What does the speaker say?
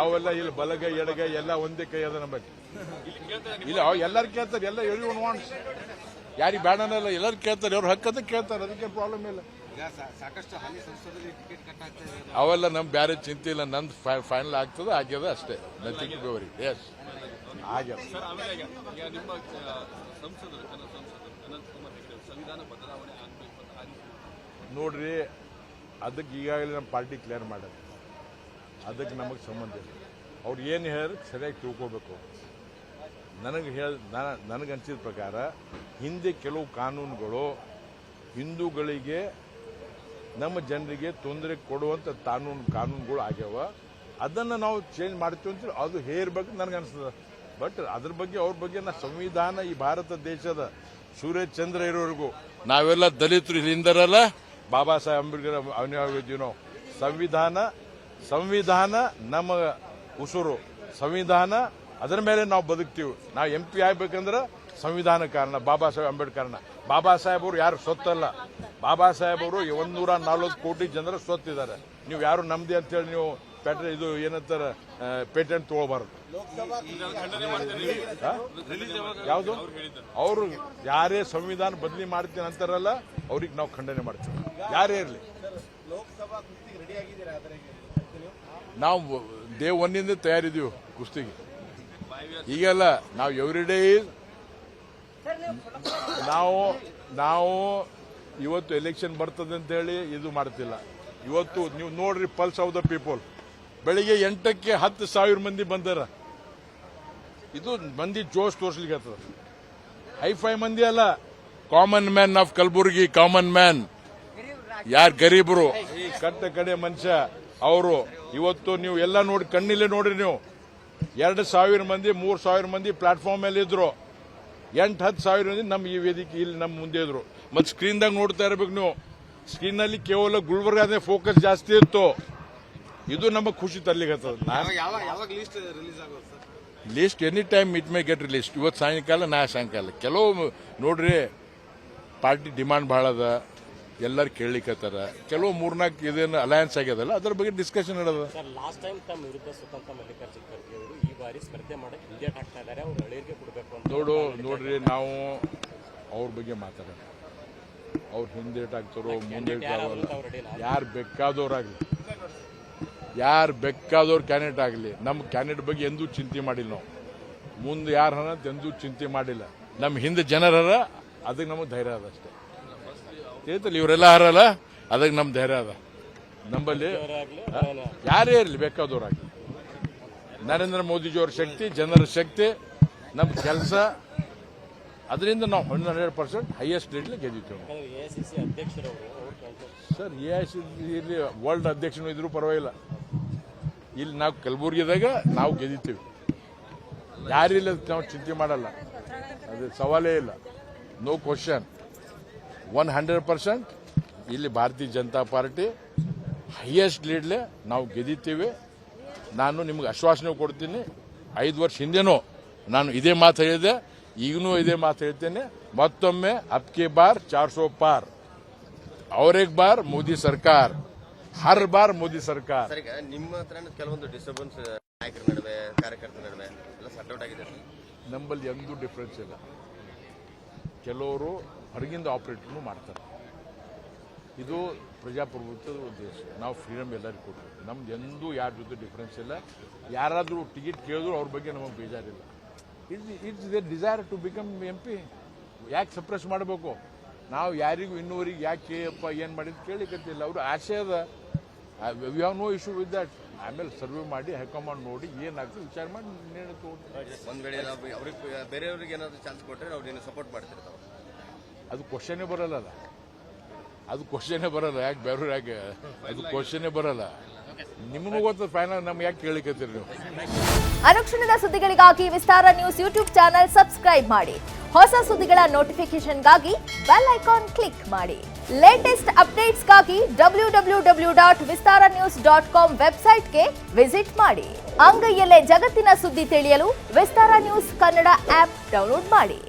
ಅವೆಲ್ಲ ಇಲ್ಲಿ ಬಲಗೈ ಎಡಗೈ ಎಲ್ಲ ಒಂದೇ ಕೈ ಅದ ನಮ್ಮಲ್ಲಿ. ಇಲ್ಲ ಎಲ್ಲರೂ ಕೇಳ್ತಾರೆ, ಎಲ್ಲ ಎವ್ರಿ ಒನ್ ವಾಂಟ್ಸ್. ಯಾರಿಗೆ ಬೇಡನಲ್ಲ, ಎಲ್ಲರೂ ಕೇಳ್ತಾರೆ, ಅವ್ರ ಹಕ್ಕದ ಕೇಳ್ತಾರೆ, ಅದಕ್ಕೆ ಪ್ರಾಬ್ಲಮ್ ಇಲ್ಲ. ಸಾಕಷ್ಟು ಹಾಲಿ ಸಂಸದರಿಗೆ ಟಿಕೆಟ್ ಕಟ್ ಆಗ್ತಾ ಇದೆ. ಅವೆಲ್ಲ ನಮ್ ಬೇರೆ ಚಿಂತೆ ಇಲ್ಲ. ನಂದು ಫೈನಲ್ ಆಗ್ತದೆ, ಆಗ್ಯದ ಅಷ್ಟೇ. ನಥಿಂಗ್ ಗೋರಿ. ಎಸ್ ಆಗ್ಯದ. ನೋಡ್ರಿ, ಅದಕ್ಕೆ ಈಗಾಗಲೇ ನಮ್ಮ ಪಾರ್ಟಿ ಕ್ಲಿಯರ್ ಮಾಡೋದು, ಅದಕ್ಕೆ ನಮಗೆ ಸಂಬಂಧ ಇಲ್ಲ. ಅವ್ರು ಏನು ಹೇಳಿದ್ರೆ ಸರಿಯಾಗಿ ತಿಳ್ಕೋಬೇಕು. ನನಗನ್ಸಿದ ಪ್ರಕಾರ ಹಿಂದೆ ಕೆಲವು ಕಾನೂನುಗಳು ಹಿಂದೂಗಳಿಗೆ ನಮ್ಮ ಜನರಿಗೆ ತೊಂದರೆ ಕೊಡುವಂಥ ಕಾನೂನುಗಳು ಆಗ್ಯಾವ. ಅದನ್ನು ನಾವು ಚೇಂಜ್ ಮಾಡ್ತೀವಿ ಅಂತೇಳಿ ಅದು ಹೇರ್ಬೇಕು ನನಗನ್ಸ್ತದೆ. ಬಟ್ ಅದ್ರ ಬಗ್ಗೆ ಅವ್ರ ಬಗ್ಗೆ ಸಂವಿಧಾನ ಈ ಭಾರತ ದೇಶದ ಸೂರ್ಯ ಚಂದ್ರ ಇರೋವರೆಗೂ ನಾವೆಲ್ಲ ದಲಿತರು ಇಲ್ಲಿಂದರಲ್ಲ, ಬಾಬಾ ಸಾಹೇಬ್ ಅಂಬೇಡ್ಕರ್ ಅನ್ಯಾಯವಿದ್ದೀವಿ ನಾವು. ಸಂವಿಧಾನ ನಮ್ಮ ಉಸುರು, ಸಂವಿಧಾನ ಅದರ ಮೇಲೆ ನಾವು ಬದುಕ್ತೀವಿ. ನಾವು MP ಆಗ್ಬೇಕಂದ್ರೆ ಸಂವಿಧಾನ ಕಾರಣ, ಬಾಬಾ ಸಾಹೇಬ್ ಅಂಬೇಡ್ಕರ್ನ. ಬಾಬಾ ಸಾಹೇಬ್ ಅವರು ಯಾರು ಸೊತ್ತಲ್ಲ. ಬಾಬಾ ಸಾಹೇಬ್ ಅವರು 140 ಕೋಟಿ ಜನರ ಸೊತ್ತಿದ್ದಾರೆ. ನೀವು ಯಾರು ನಮ್ದಿ ಅಂತೇಳಿ ನೀವು ಇದು ಏನಂತಾರೆ ಪೇಟೆಂಟ್ ತಗೋಬಾರ್ದು. ಯಾವುದು ಅವರು ಯಾರೇ ಸಂವಿಧಾನ ಬದಲಿ ಮಾಡ್ತೀನಿ ಅಂತಾರಲ್ಲ, ಅವ್ರಿಗೆ ನಾವು ಖಂಡನೆ ಮಾಡ್ತೀವಿ, ಯಾರೇ ಇರಲಿ. ನಾವು ಡೇ ಒನ್ನಿಂದ ತಯಾರಿದ್ದೀವಿ ಕುಸ್ತಿಗೆ. ಈಗೆಲ್ಲ ನಾವು ಎವ್ರಿ ಡೇ ನಾವು ಇವತ್ತು ಎಲೆಕ್ಷನ್ ಬರ್ತದೆ ಅಂತ ಹೇಳಿ ಇದು ಮಾಡ್ತಿಲ್ಲ. ಇವತ್ತು ನೀವು ನೋಡ್ರಿ, ಪಲ್ಸ್ ಆಫ್ ದ ಪೀಪಲ್. ಬೆಳಿಗ್ಗೆ 8ಕ್ಕೆ 10,000 ಮಂದಿ ಬಂದಾರ. ಇದು ಮಂದಿ ಜೋಶ್ ತೋರ್ಸ್ಲಿಕ್ಕೆ ಆಗ್ತದ. ಹೈಫೈ ಮಂದಿ ಅಲ್ಲ, common man of Kalaburagi. Common man ಯಾರು ಗರೀಬರು, ಈ ಕಟ್ಟ ಕಡೆ ಮನುಷ್ಯ ಅವರು ಇವತ್ತು ನೀವು ಎಲ್ಲ ನೋಡಿ, ಕಣ್ಣಿಲ್ಲೇ ನೋಡ್ರಿ ನೀವು. 2,000 ಮಂದಿ 3,000 ಮಂದಿ ಪ್ಲಾಟ್ಫಾರ್ಮ್ ಮೇಲೆ ಇದ್ರು. 8-10,000 ಮಂದಿ ನಮ್ಮ ಈ ವೇದಿಕೆ ಇಲ್ಲಿ ನಮ್ಮ ಮುಂದೆ ಇದ್ರು. ಮತ್ತೆ ಸ್ಕ್ರೀನ್ದಾಗ ನೋಡ್ತಾ ಇರಬೇಕು ನೀವು. ಸ್ಕ್ರೀನ್ನಲ್ಲಿ ಕೇವಲ ಗುಲ್ಬರ್ಗಾದ ಫೋಕಸ್ ಜಾಸ್ತಿ ಇತ್ತು. ಇದು ನಮಗೆ ಖುಷಿ ತರ್ಲಿಕ್ಕೆ list any time it may get release. ಇವತ್ತು ಸಾಯಂಕಾಲ, ನಾ ಸಾಯಂಕಾಲ. ಕೆಲವು ನೋಡ್ರಿ, ಪಾರ್ಟಿ ಡಿಮಾಂಡ್ ಭಾಳ ಅದ, ಎಲ್ಲರೂ ಕೇಳಲಿಕ್ಕತ್ತಾರ. ಕೆಲವು 3-4 ಇದೇನು ಅಲಯನ್ಸ್ ಆಗ್ಯದಲ್ಲ, ಅದ್ರ ಬಗ್ಗೆ ಡಿಸ್ಕಷನ್ ನಡೆದ. ಲಾಸ್ಟ್ ಟೈಮ್ ತಮ್ಮ ವಿರುದ್ಧ ಸ್ವತಂತ್ರ ಮಲ್ಲಿಕಾರ್ಜುನ ಖರ್ಗೆ ಅವರು ಈ ಬಾರಿ ಸ್ಪರ್ಧೆ ಮಾಡಕ್ಕೆ ಹಿಂದೇಟ್ ಹಾಕ್ತಾ ಇದ್ದಾರೆ. ಅವ್ರು ಅಳಿಯರಿಗೆ ಕೊಡಬೇಕು ಅಂತ ನೋಡ್ರಿ, ನಾವು ಅವ್ರ ಬಗ್ಗೆ ಮಾತಾಡೋಣ. ಅವ್ರು ಹಿಂದೇಟ್ ಹಾಕ್ತಾರೋ ಮುಂದೇಟ್ ಯಾರು ಬೇಕಾದವ್ರು ಕ್ಯಾಂಡಿಡೇಟ್ ಆಗಲಿ, ನಮ್ಮ ಕ್ಯಾಂಡಿಡೇಟ್ ಬಗ್ಗೆ ಎಂದೂ ಚಿಂತೆ ಮಾಡಿಲ್ಲ ನಾವು. ಮುಂದೆ ಯಾರು ಅನ್ನೋದು ಎಂದೂ ಚಿಂತೆ ಮಾಡಿಲ್ಲ. ನಮ್ಮ ಹಿಂದೆ ಜನರರ, ಅದಕ್ಕೆ ನಮಗೆ ಧೈರ್ಯ ಅದ ಅಷ್ಟೇ. ಹೇಳ್ತಲ್ಲ, ಇವರೆಲ್ಲ ಹಾರಲ್ಲ, ಅದಕ್ಕೆ ನಮ್ಮ ಧೈರ್ಯ ಅದ. ನಮ್ಮಲ್ಲಿ ಯಾರೇ ಇರಲಿ, ಬೇಕಾದವ್ರಾಗಲಿ. ನರೇಂದ್ರ ಮೋದಿಜಿಯವ್ರ ಶಕ್ತಿ, ಜನರ ಶಕ್ತಿ, ನಮ್ಮ ಕೆಲಸ, ಅದರಿಂದ ನಾವು 100% ಹೈಯೆಸ್ಟ್ ರೇಟ್ಲಿ ಗೆದ್ದಿದ್ದೇವೆ. ಸರ್, AICC ವರ್ಲ್ಡ್ ಅಧ್ಯಕ್ಷನು ಇದ್ರೂ ಪರವಾಗಿಲ್ಲ. ಇಲ್ಲಿ ನಾವು ಕಲಬುರಗಿದಾಗ ನಾವು ಗೆದ್ದಿದ್ದೇವೆ. ಯಾರಿಲ್ಲ ನಾವು ಚಿಂತೆ ಮಾಡಲ್ಲ, ಅದು ಸವಾಲೇ ಇಲ್ಲ. No question. 100% ಇಲ್ಲಿ ಭಾರತೀಯ ಜನತಾ ಪಾರ್ಟಿ ಹೈಯೆಸ್ಟ್ ಲೀಡ್ಲೆ ನಾವು ಗೆದ್ದಿದ್ದೇವೆ. ನಾನು ನಿಮ್ಗೆ ಆಶ್ವಾಸನೆ ಕೊಡ್ತೀನಿ. 5 ವರ್ಷ ಹಿಂದೆನೂ ನಾನು ಇದೇ ಮಾತು ಹೇಳಿದೆ, ಈಗನೂ ಇದೇ ಮಾತು ಹೇಳ್ತೇನೆ. ಮತ್ತೊಮ್ಮೆ ಅಬ್ಕಿ ಬಾರ್ 400 ಪಾರ್, और एक बार मोदी सरकार, हर बार मोदी सरकार. ನಿಮ್ಮ ಹತ್ರ ಕೆಲವೊಂದು ಡಿಸ್ಟರ್ಬೆನ್ಸ್ ನಾಯಕರ ನಡುವೆ, ಕಾರ್ಯಕರ್ತರ ನಡುವೆ ಎಲ್ಲ ಸಟ್ಔಟ್ ಆಗಿದೆ. ನಮ್ಮಲ್ಲಿ ಎಂದೂ ಡಿಫರೆನ್ಸ್ ಇಲ್ಲ. ಕೆಲವರು ಹೊರಗಿಂದ ಆಪರೇಟರ್ನು ಮಾಡ್ತಾರೆ. ಇದು ಪ್ರಜಾಪ್ರಭುತ್ವದ ದೇಶ. ನಾವು ಫ್ರೀಡಮ್ ಎಲ್ಲರಿಗೂ ಕೊಡ್ತೀವಿ. ನಮ್ದು ಎಂದೂ ಯಾರ ಜೊತೆ ಡಿಫರೆನ್ಸ್ ಇಲ್ಲ. ಯಾರಾದರೂ ಟಿಕೆಟ್ ಕೇಳಿದ್ರು ಅವ್ರ ಬಗ್ಗೆ ನಮಗೆ ಬೇಜಾರಿಲ್ಲ. It's their desire to become MP. ಯಾಕೆ ಸಪ್ರೆಸ್ ಮಾಡಬೇಕು? ನಾವು ಯಾರಿಗೂ ಇನ್ನೂವರೆಗೆ ಯಾಕೆ ಏನು ಮಾಡಿದ್ದು ಕೇಳಿಕತ್ತಿಲ್ಲ. ಅವರು ಆಸೆ ಅದ. We have no issue with that. ಆಮೇಲೆ ಸರ್ವೆ ಮಾಡಿ ಹೈಕಮಾಂಡ್ ನೋಡಿ ಏನಾಗ್ತದೆ ವಿಚಾರ ಮಾಡಿ ನಿರ್ಣಯ ತಗೊಂಡು. ಒಂದು ವೇಳೆ ಅವ್ರಿಗೆ ಬೇರೆಯವ್ರಿಗೆ ಏನಾದರೂ ಚಾನ್ಸ್ ಕೊಟ್ಟರೆ ಅವ್ರು ಸಪೋರ್ಟ್ ಮಾಡ್ತಿರ್ತಾವೆ. ಅದು ಕ್ವಶನೇ ಬರಲ್ಲ. ಯಾಕೆ ಬೇರೆಯವ್ರು ಯಾಕೆ ಅದು ಕ್ವಶನೇ ಬರಲ್ಲ. ನಿಮಗೂ ಗೊತ್ತದ ಫೈನಲ್, ನಮ್ಗೆ ಯಾಕೆ ಕೇಳಿಕತ್ತೀರಿ ನೀವು? ಅನುಕ್ಷಣದ ಸುದ್ದಿಗಳಿಗಾಗಿ ವಿಸ್ತಾರ ನ್ಯೂಸ್ ಯೂಟ್ಯೂಬ್ ಚಾನೆಲ್ ಸಬ್ಸ್ಕ್ರೈಬ್ ಮಾಡಿ. ಹೊಸ ಸುದ್ದಿಗಳ ನೋಟಿಫಿಕೇಶನ್ಗಾಗಿ ಬೆಲ್ ಐಕಾನ್ ಕ್ಲಿಕ್ ಮಾಡಿ. ಲೇಟೆಸ್ಟ್ ಅಪ್ಡೇಟ್ಸ್ಗಾಗಿ www.vistaranews.com ವೆಬ್ಸೈಟ್ಗೆ ವಿಸಿಟ್ ಮಾಡಿ. ಅಂಗೈಯಲ್ಲೇ ಜಗತ್ತಿನ ಸುದ್ದಿ ತಿಳಿಯಲು ವಿಸ್ತಾರ ನ್ಯೂಸ್ ಕನ್ನಡ ಆಪ್ ಡೌನ್ಲೋಡ್ ಮಾಡಿ.